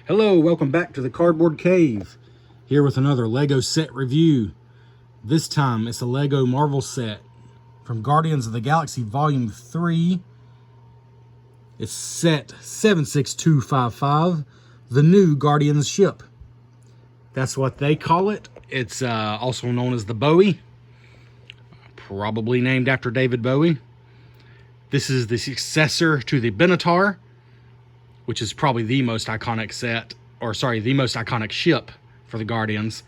Hello, welcome back to the Cardboard Cave. Here with another Lego set review. This time it's a Lego Marvel set from Guardians of the Galaxy Volume 3. It's set 76255, the new Guardians ship. That's what they call it. It's also known as the Bowie, probably named after David Bowie. This is the successor to the Benatar, which is probably the most iconic the most iconic ship for the Guardians,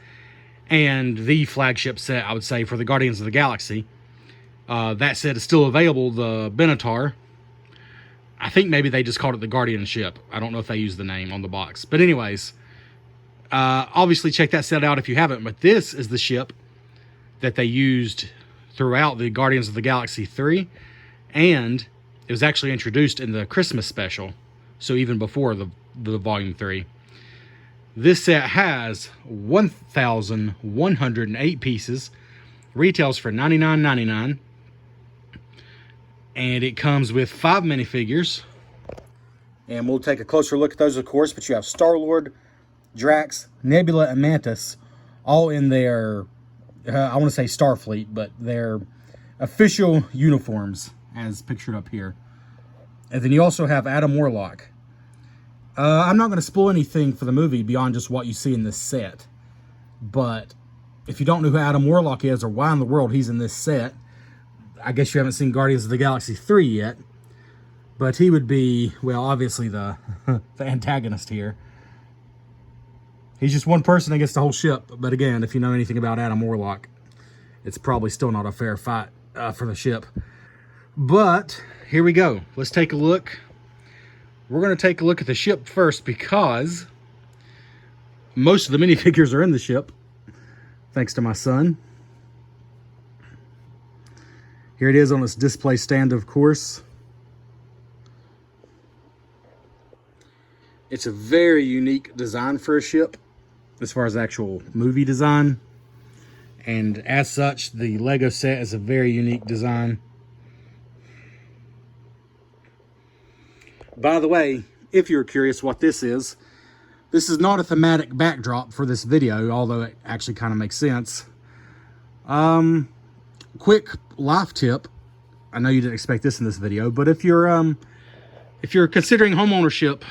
and the flagship set, I would say, for the Guardians of the Galaxy. That set is still available, the Benatar. I think maybe they just called it the Guardian ship. I don't know if they used the name on the box. But anyways, obviously check that set out if you haven't, but this is the ship that they used throughout the Guardians of the Galaxy 3, and it was actually introduced in the Christmas special. So even before the Volume 3. This set has 1,108 pieces. Retails for $99.99. And it comes with 5 minifigures. And we'll take a closer look at those, of course. But you have Star-Lord, Drax, Nebula, and Mantis. All in their, I want to say Starfleet, but their official uniforms, as pictured up here. And then you also have Adam Warlock. I'm not going to spoil anything for the movie beyond just what you see in this set. But if you don't know who Adam Warlock is or why in the world he's in this set, I guess you haven't seen Guardians of the Galaxy 3 yet. But he would be, well, obviously the, the antagonist here. He's just one person against the whole ship. But again, if you know anything about Adam Warlock, it's probably still not a fair fight for the ship. But here we go. Let's take a look. We're going to take a look at the ship first because most of the minifigures are in the ship, thanks to my son. Here it is on its display stand, of course. It's a very unique design for a ship as far as actual movie design. And as such, the Lego set is a very unique design. By the way, if you're curious what this is not a thematic backdrop for this video, although it actually kind of makes sense. Quick life tip. I know you didn't expect this in this video, but if you're considering homeownership,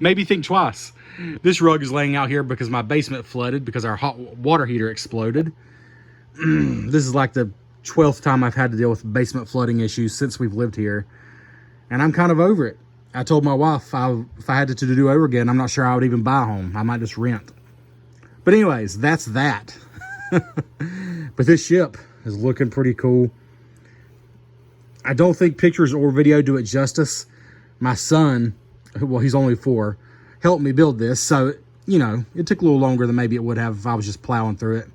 maybe think twice. This rug is laying out here because my basement flooded because our hot water heater exploded. This is like the 12th time I've had to deal with basement flooding issues since we've lived here, and I'm kind of over it. I told my wife if I had to do over again, I'm not sure I would even buy a home. I might just rent. But anyways, that's that. But this ship is looking pretty cool. I don't think pictures or video do it justice. My son, well, he's only 4, helped me build this, so you know, it took a little longer than maybe it would have if I was just plowing through it.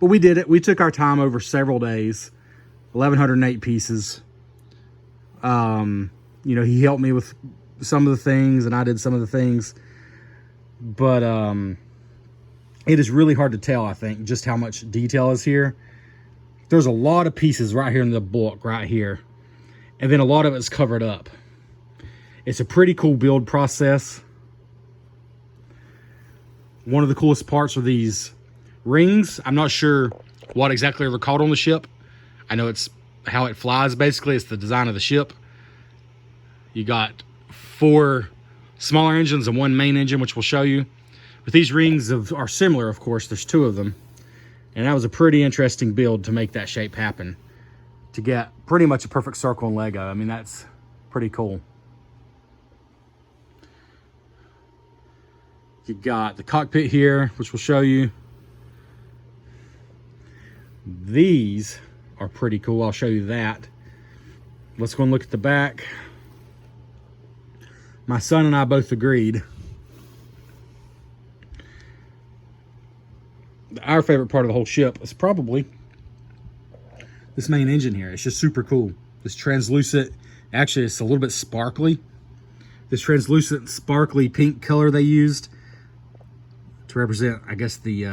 But we did it. We took our time over several days. 1,108 pieces. You know, he helped me with some of the things, and I did some of the things. But it is really hard to tell, I think, just how much detail is here. There's a lot of pieces right here in the book, right here. And then a lot of it's covered up. It's a pretty cool build process. One of the coolest parts are these rings. I'm not sure what exactly they're called on the ship. I know it's how it flies, basically. It's the design of the ship. You got 4 smaller engines and 1 main engine, which we'll show you. But these rings are similar, of course. There's 2 of them. And that was a pretty interesting build to make that shape happen. To get pretty much a perfect circle in Lego. I mean, that's pretty cool. You got the cockpit here, which we'll show you. These are pretty cool. I'll show you that. Let's go and look at the back. My son and I both agreed. Our favorite part of the whole ship is probably this main engine here. It's just super cool. This translucent, actually it's a little bit sparkly. This translucent, sparkly pink color they used to represent, I guess, the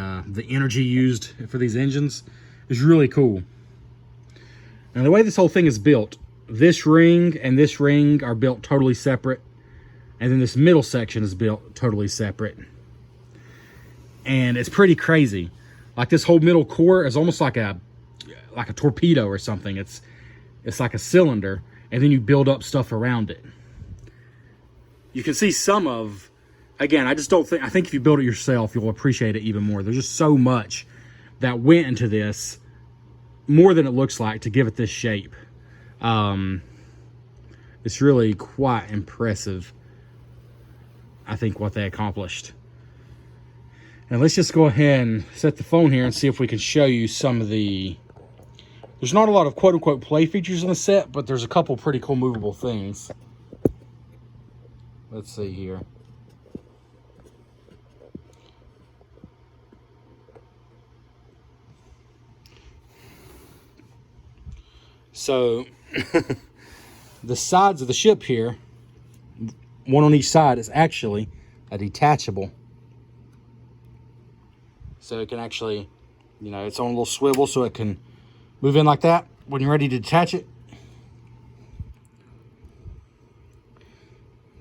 energy used for these engines is really cool. Now, the way this whole thing is built, this ring and this ring are built totally separate. And then this middle section is built totally separate. And it's pretty crazy. Like this whole middle core is almost like a torpedo or something. It's like a cylinder, and then you build up stuff around it. You can see some of, again, I think if you build it yourself, you'll appreciate it even more. There's just so much that went into this, more than it looks like, to give it this shape. It's really quite impressive, I think, what they accomplished. And let's just go ahead and set the phone here and see if we can show you some of the... There's not a lot of quote-unquote play features in the set, but there's a couple pretty cool movable things. Let's see here. So, the sides of the ship here, one on each side, is actually a detachable. So it can actually, you know, its own little swivel, so it can move in like that when you're ready to detach it.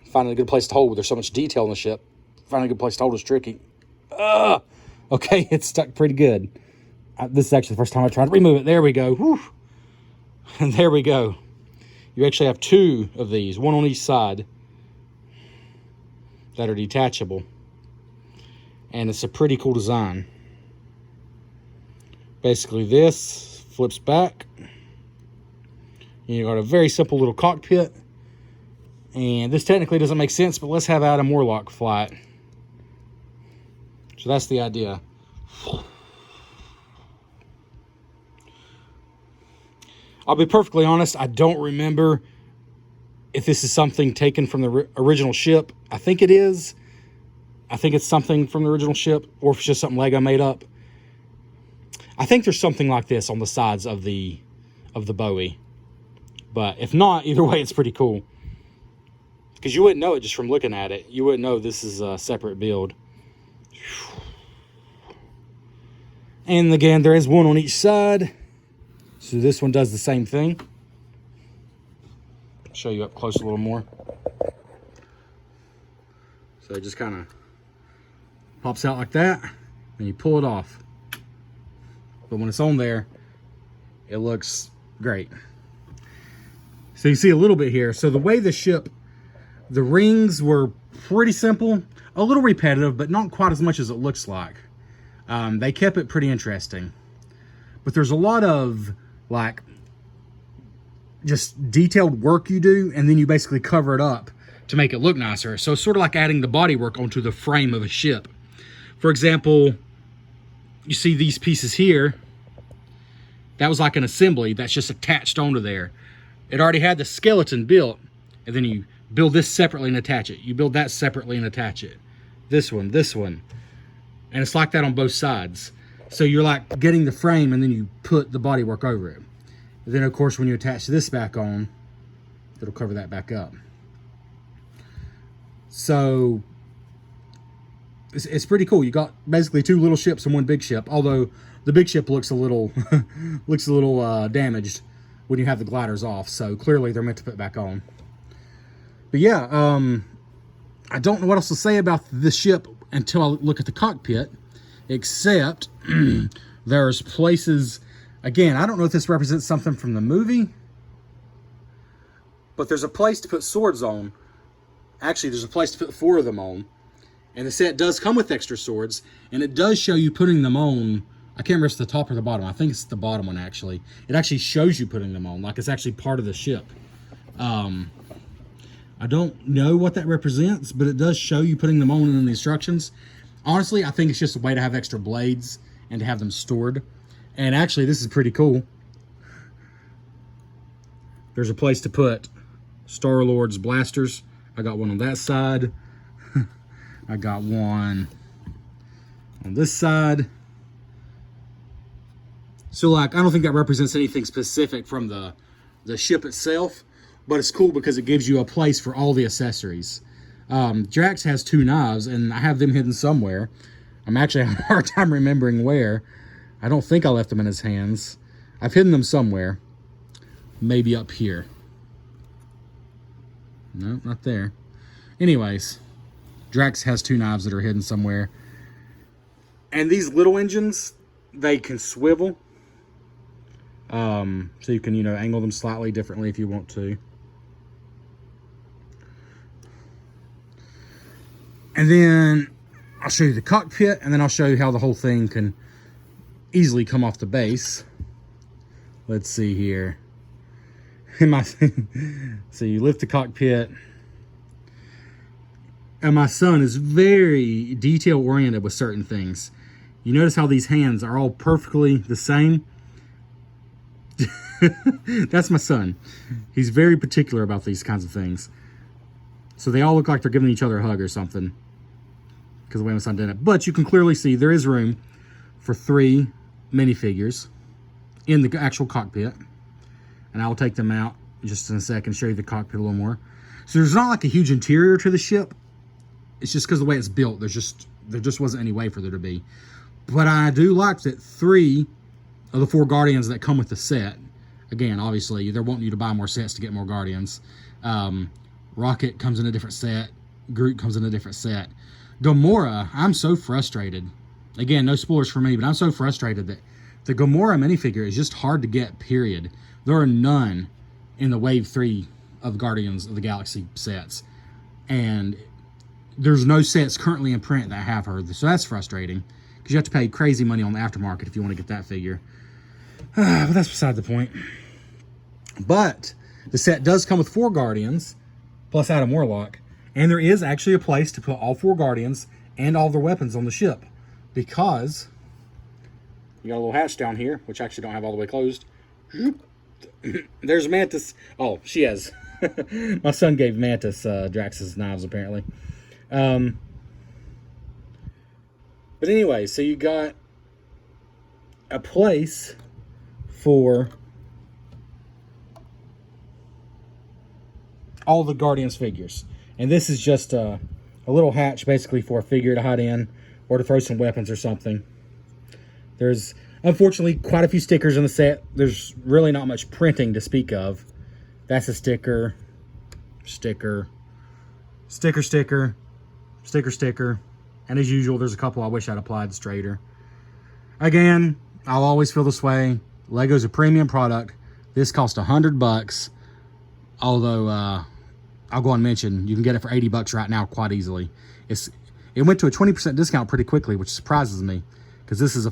Finding a good place to hold, there's so much detail in the ship. Finding a good place to hold is tricky. Okay, it's stuck pretty good. This is actually the first time I tried to remove it. There we go. Whew. And there we go. You actually have two of these, one on each side, that are detachable. And it's a pretty cool design. Basically, this flips back. And you got a very simple little cockpit. And this technically doesn't make sense, but let's have Adam Warlock fly it. So that's the idea. I'll be perfectly honest, I don't remember if this is something taken from the original ship. I think it is. I think it's something from the original ship, or if it's just something Lego made up. I think there's something like this on the sides of the Bowie. But if not, either way, it's pretty cool. Because you wouldn't know it just from looking at it. You wouldn't know this is a separate build. And again, there is one on each side. So this one does the same thing. I'll show you up close a little more. So it just kind of pops out like that, and you pull it off. But when it's on there, it looks great. So you see a little bit here. So the way the ship, the rings were pretty simple, a little repetitive, but not quite as much as it looks like. They kept it pretty interesting. But there's a lot of like just detailed work you do, and then you basically cover it up to make it look nicer. So it's sort of like adding the bodywork onto the frame of a ship. For example, you see these pieces here. That was like an assembly that's just attached onto there. It already had the skeleton built, and then you build this separately and attach it. You build that separately and attach it. This one. And it's like that on both sides. So you're like getting the frame, and then you put the bodywork over it. And then, of course, when you attach this back on, it'll cover that back up. So it's pretty cool. You got basically two little ships and one big ship. Although the big ship looks a little damaged when you have the gliders off. So clearly they're meant to put back on. But yeah, I don't know what else to say about this ship until I look at the cockpit. Except there's places, again, I don't know if this represents something from the movie, but there's a place to put swords on. Actually, there's a place to put 4 of them on. And the set does come with extra swords, and it does show you putting them on. I can't remember if it's the top or the bottom. I think it's the bottom one, actually. It actually shows you putting them on, like it's actually part of the ship. I don't know what that represents, but it does show you putting them on in the instructions. Honestly, I think it's just a way to have extra blades and to have them stored. And actually, this is pretty cool. There's a place to put Star-Lord's blasters. I got one on that side. I got one on this side. So, like, I don't think that represents anything specific from the ship itself, but it's cool because it gives you a place for all the accessories. Drax has 2 knives, and I have them hidden somewhere. I'm actually having a hard time remembering where. I don't think I left them in his hands. I've hidden them somewhere. Maybe up here. No, not there. Anyways, Drax has 2 knives that are hidden somewhere. And these little engines, they can swivel. So you can, you know, angle them slightly differently if you want to. And then I'll show you the cockpit, and then I'll show you how the whole thing can easily come off the base. Let's see here. So you lift the cockpit. And my son is very detail oriented with certain things. You notice how these hands are all perfectly the same? That's my son. He's very particular about these kinds of things. So they all look like they're giving each other a hug or something, because the way my son did it. But you can clearly see there is room for 3 minifigures in the actual cockpit. And I'll take them out just in a second, show you the cockpit a little more. So there's not like a huge interior to the ship. It's just because of the way it's built. There just wasn't any way for there to be. But I do like that 3 of the 4 Guardians that come with the set. Again, obviously, they're wanting you to buy more sets to get more Guardians. Rocket comes in a different set. Groot comes in a different set. Gamora, I'm so frustrated. Again, no spoilers for me, but I'm so frustrated that the Gamora minifigure is just hard to get, period. There are none in the Wave 3 of Guardians of the Galaxy sets. And there's no sets currently in print that have her. So that's frustrating, because you have to pay crazy money on the aftermarket if you want to get that figure. But that's beside the point. But the set does come with 4 Guardians, plus Adam Warlock. And there is actually a place to put all 4 Guardians and all their weapons on the ship. Because you got a little hatch down here, which I actually don't have all the way closed. There's Mantis. Oh, she has. My son gave Mantis Drax's knives, apparently. But anyway, so you got a place for all the Guardians figures. And this is just a little hatch basically for a figure to hide in or to throw some weapons or something. There's unfortunately quite a few stickers in the set. There's really not much printing to speak of. That's a sticker, sticker, sticker, sticker, sticker, sticker. And as usual, there's a couple I wish I'd applied straighter. Again, I'll always feel this way. Lego's a premium product. This cost $100. Although, I'll go and mention, you can get it for $80 right now quite easily. It went to a 20% discount pretty quickly, which surprises me. Because this is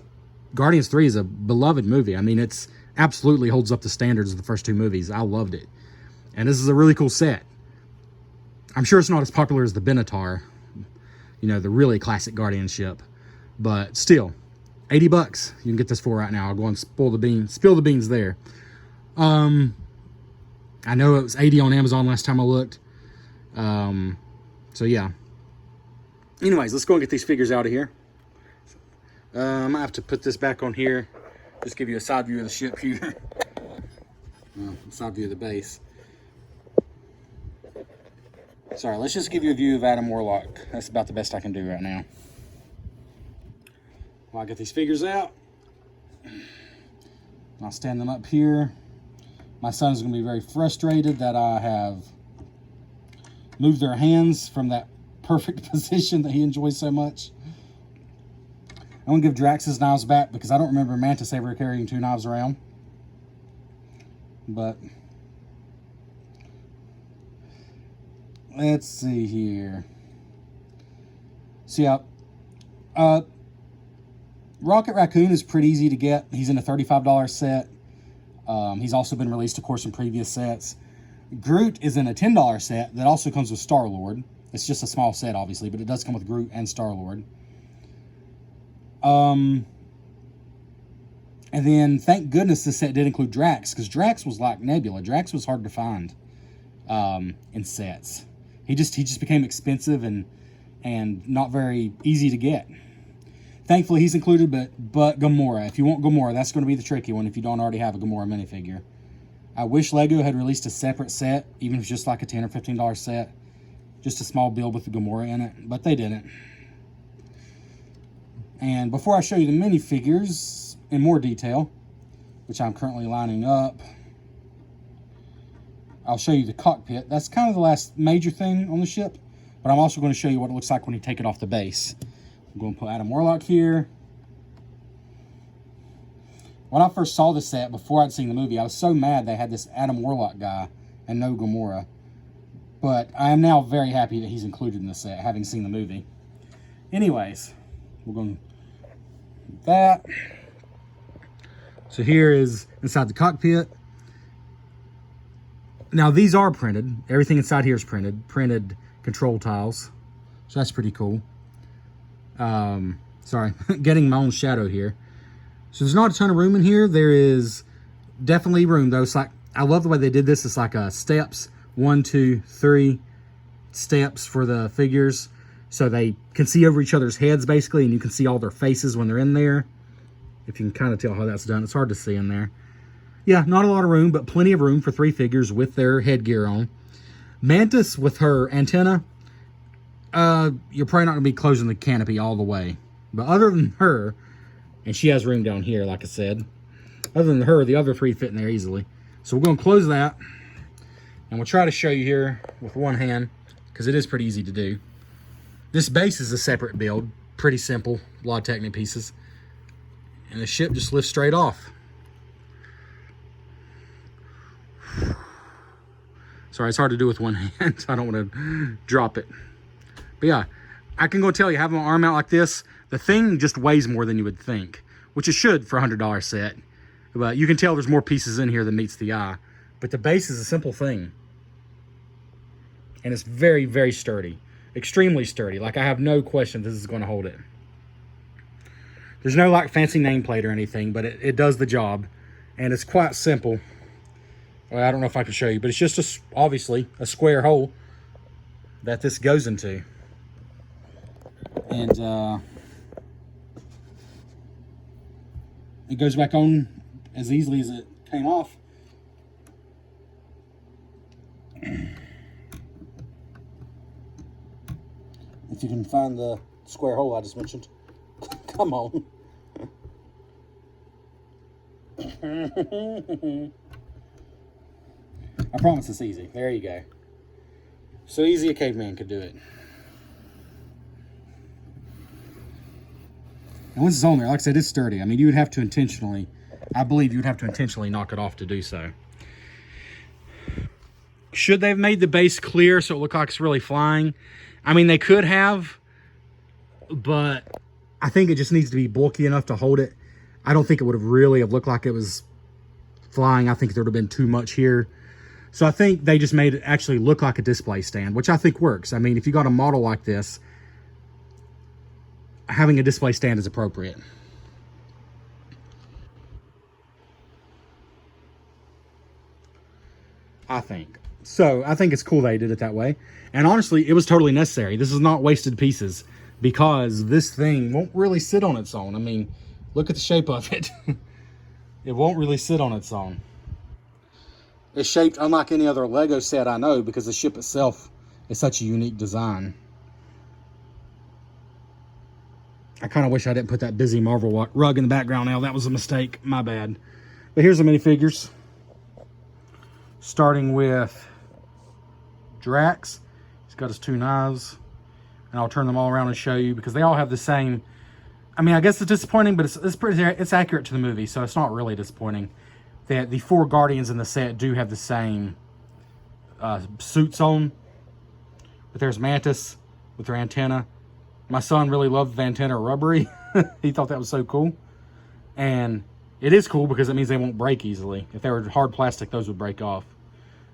Guardians 3 is a beloved movie. I mean, it's absolutely holds up the standards of the first 2 movies. I loved it. And this is a really cool set. I'm sure it's not as popular as the Benatar, you know, the really classic Guardian ship. But still, $80 you can get this for right now. I'll go and spill the beans there. I know it was $80 on Amazon last time I looked. So yeah. Anyways, let's go and get these figures out of here. I might have to put this back on here. Just give you a side view of the ship here. Side view of the base. Sorry, let's just give you a view of Adam Warlock. That's about the best I can do right now. While I get these figures out, I'll stand them up here. My son's going to be very frustrated that I have moved their hands from that perfect position that he enjoys so much. I'm going to give Drax his knives back because I don't remember Mantis ever carrying 2 knives around. But let's see here. So yeah, Rocket Raccoon is pretty easy to get. He's in a $35 set. He's also been released, of course, in previous sets. Groot is in a $10 set that also comes with Star-Lord. It's just a small set, obviously, but it does come with Groot and Star-Lord. And then, thank goodness this set did include Drax, because Drax was like Nebula. Drax was hard to find in sets. He just became expensive and not very easy to get. Thankfully, he's included, but Gamora. If you want Gamora, that's going to be the tricky one if you don't already have a Gamora minifigure. I wish Lego had released a separate set, even if it's just like a $10 or $15 set. Just a small build with the Gamora in it, but they didn't. And before I show you the minifigures in more detail, which I'm currently lining up, I'll show you the cockpit. That's kind of the last major thing on the ship. but I'm also going to show you what it looks like when you take it off the base. I'm going to put Adam Warlock here. When I first saw this set, before I'd seen the movie, I was so mad they had this Adam Warlock guy and no Gamora. But I am now very happy that he's included in the set, having seen the movie. Anyways, we're going to do that. So here is inside the cockpit. Now these are printed. Everything inside here is printed. Printed control tiles. So that's pretty cool. Sorry, getting my own shadow here. So there's not a ton of room in here. There is definitely room though. It's like, I love the way they did this. It's like steps, 1, 2, 3 steps for the figures. So they can see over each other's heads basically, and you can see all their faces when they're in there. If you can kind of tell how that's done. It's hard to see in there. Yeah, not a lot of room, but plenty of room for 3 figures with their headgear on. Mantis with her antenna. You're probably not going to be closing the canopy all the way. But other than her, and she has room down here, like I said. Other than her, the other 3 fit in there easily. So we're going to close that. And we'll try to show you here with one hand, because it is pretty easy to do. This base is a separate build. Pretty simple. A lot of Technic pieces. And the ship just lifts straight off. Sorry, it's hard to do with one hand. I don't want to drop it. But yeah, I can go tell you, having my arm out like this, the thing just weighs more than you would think, which it should for a $100 set. But you can tell there's more pieces in here than meets the eye. But the base is a simple thing. And it's very, very sturdy. Extremely sturdy. Like, I have no question this is going to hold it. There's no, like, fancy nameplate or anything, but it does the job. And it's quite simple. Well, I don't know if I can show you, but it's just, obviously, a square hole that this goes into. And it goes back on as easily as it came off. If you can find the square hole I just mentioned. Come on. I promise it's easy. There you go. So easy a caveman could do it. And once it's on there, like I said, it's sturdy. I mean, you would have to intentionally, I believe you would have to intentionally knock it off to do so. Should they have made the base clear so it looked like it's really flying? I mean, they could have, but I think it just needs to be bulky enough to hold it. I don't think it would have really looked like it was flying. I think there would have been too much here. So I think they just made it actually look like a display stand, which I think works. I mean, if you got a model like this, having a display stand is appropriate. I think. So I think it's cool they did it that way. And honestly, it was totally necessary. This is not wasted pieces because this thing won't really sit on its own. I mean, look at the shape of it. It won't really sit on its own. It's shaped unlike any other Lego set I know because the ship itself is such a unique design. I kind of wish I didn't put that busy Marvel rug in the background now. That was a mistake. My bad. But here's the minifigures. Starting with Drax. He's got his 2 knives. And I'll turn them all around and show you because they all have the same. I mean, I guess it's disappointing, but it's accurate to the movie, so it's not really disappointing. That the 4 Guardians in the set do have the same suits on. But there's Mantis with her antenna. My son really loved the antenna rubbery. He thought that was so cool. And it is cool because it means they won't break easily. If they were hard plastic, those would break off.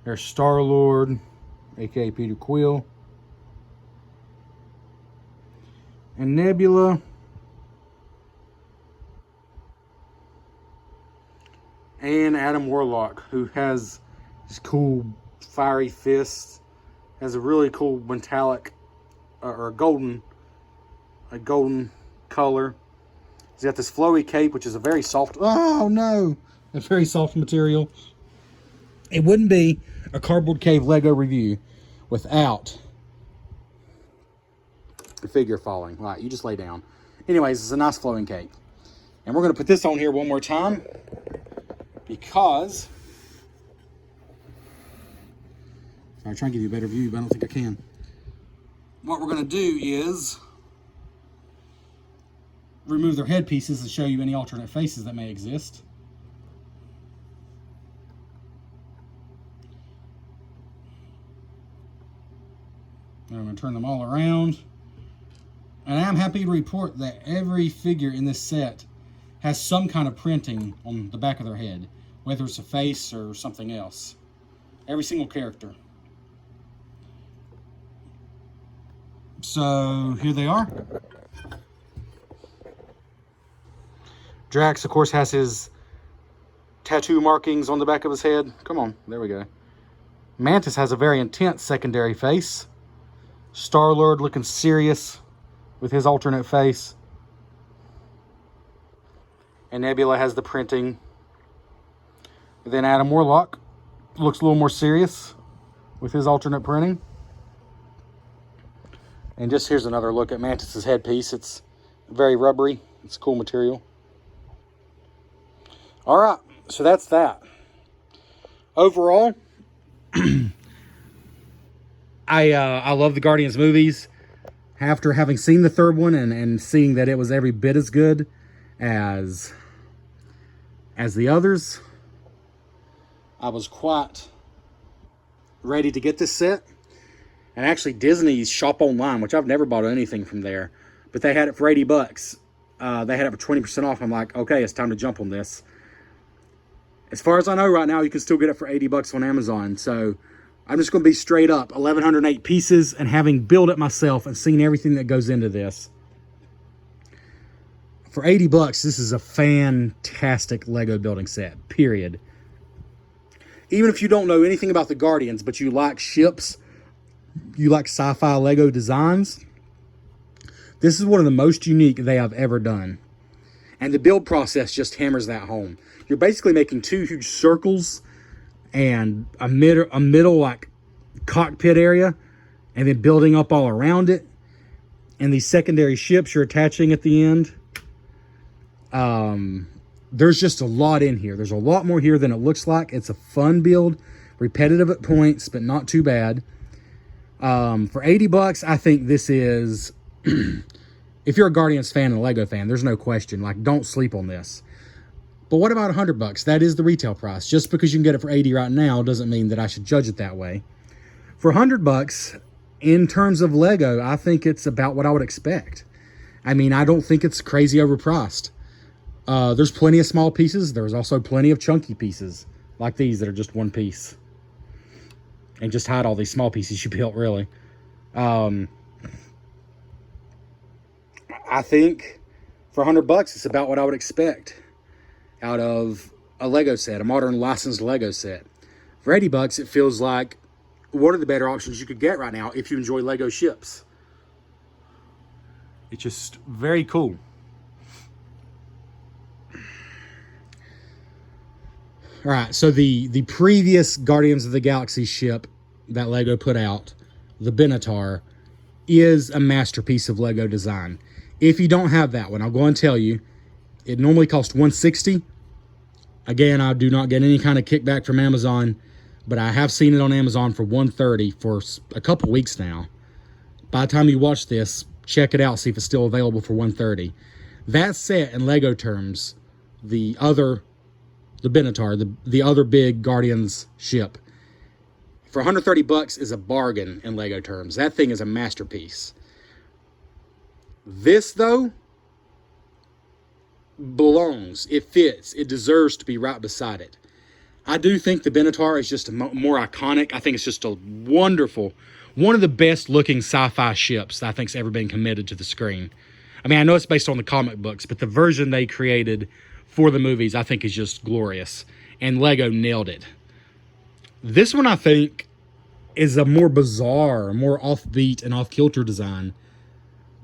There's Star-Lord, aka Peter Quill. And Nebula. And Adam Warlock, who has this cool fiery fist. Has a really cool metallic or a golden color. He's got this flowy cape, which is a very soft, oh no, a very soft material. It wouldn't be a Cardboard Cave Lego review without the figure falling. Right, you just lay down. Anyways, it's a nice flowing cape. And we're going to put this on here one more time because I'm trying to give you a better view, but I don't think I can. what we're going to do is remove their head pieces and show you any alternate faces that may exist. And I'm going to turn them all around. And I'm happy to report that every figure in this set has some kind of printing on the back of their head, whether it's a face or something else. Every single character. So here they are. Drax, of course, has his tattoo markings on the back of his head. Come on, there we go. Mantis has a very intense secondary face. Star-Lord looking serious with his alternate face. And Nebula has the printing. Then Adam Warlock looks a little more serious with his alternate printing. And just here's another look at Mantis's headpiece. It's very rubbery. It's cool material. All right, so that's that. Overall, I love the Guardians movies. After having seen the third one and seeing that it was every bit as good as the others, I was quite ready to get this set. And actually Disney's Shop Online, which I've never bought anything from there, but they had it for 80 bucks. They had it for 20% off. I'm like, okay, it's time to jump on this. As far as I know right now, you can still get it for 80 bucks on Amazon. So I'm just going to be straight up 1,108 pieces, and having built it myself and seen everything that goes into this. For 80 bucks, this is a fantastic Lego building set, period. Even if you don't know anything about the Guardians, but you like ships, you like sci-fi Lego designs, this is one of the most unique they have ever done. And the build process just hammers that home. You're basically making two huge circles and a middle like cockpit area, and then building up all around it. And these secondary ships you're attaching at the end. There's just a lot in here. There's a lot more here than it looks like. It's a fun build, repetitive at points, but not too bad. For 80 bucks, I think this is, if you're a Guardians fan and a Lego fan, there's no question. Like, don't sleep on this. But what about 100 bucks? That is the retail price. Just because you can get it for 80 right now doesn't mean that I should judge it that way. For 100 bucks, in terms of Lego, I think it's about what I would expect. I mean, I don't think it's crazy overpriced. There's plenty of small pieces. There's also plenty of chunky pieces like these that are just one piece and just hide all these small pieces you built, really. I think for 100 bucks, it's about what I would expect out of a Lego set, a modern licensed Lego set. For 80 bucks, it feels like one of the better options you could get right now if you enjoy Lego ships. It's just very cool. All right, so the previous Guardians of the Galaxy ship that Lego put out, the Benatar, is a masterpiece of Lego design. If you don't have that one, I'll go and tell you, it normally costs $160. Again, I do not get any kind of kickback from Amazon, but I have seen it on Amazon for $130 for a couple weeks now. By the time you watch this, check it out, see if it's still available for $130. That set, in Lego terms, the Benatar, the other big Guardians ship, for 130 bucks is a bargain in Lego terms. That thing is a masterpiece. This, though, belongs. It fits. It deserves to be right beside it. I do think the Benatar is just more iconic. I think it's just a wonderful, one of the best looking sci-fi ships that I think's ever been committed to the screen. I mean, I know it's based on the comic books, but the version they created for the movies, I think, is just glorious. And Lego nailed it. This one, I think, is a more bizarre, more offbeat and off-kilter design.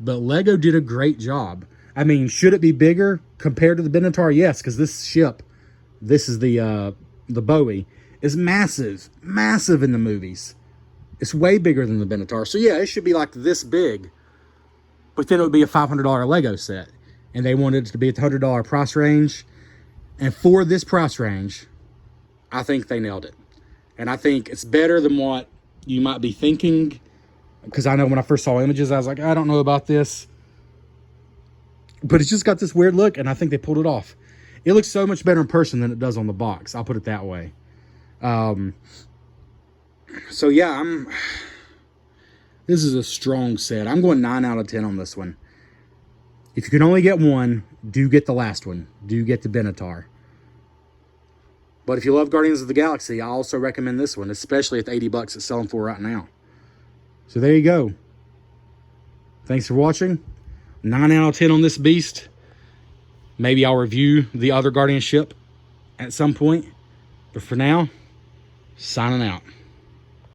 But Lego did a great job. I mean, should it be bigger compared to the Benatar? Yes, because this ship, this is the Bowie, is massive. Massive in the movies. It's way bigger than the Benatar. So yeah, it should be like this big. But then it would be a $500 Lego set. And they wanted it to be at the $100 price range. And for this price range, I think they nailed it. And I think it's better than what you might be thinking. because I know when I first saw images, I was like, I don't know about this. But it's just got this weird look, and I think they pulled it off. It looks so much better in person than it does on the box. I'll put it that way. So yeah, this is a strong set. I'm going 9 out of 10 on this one. If you can only get one, do get the last one. Do get the Benatar. But if you love Guardians of the Galaxy, I also recommend this one, especially at the 80 bucks it's selling for right now. So there you go. Thanks for watching. 9 out of 10 on this beast. Maybe I'll review the other Guardian ship at some point. But for now, signing out.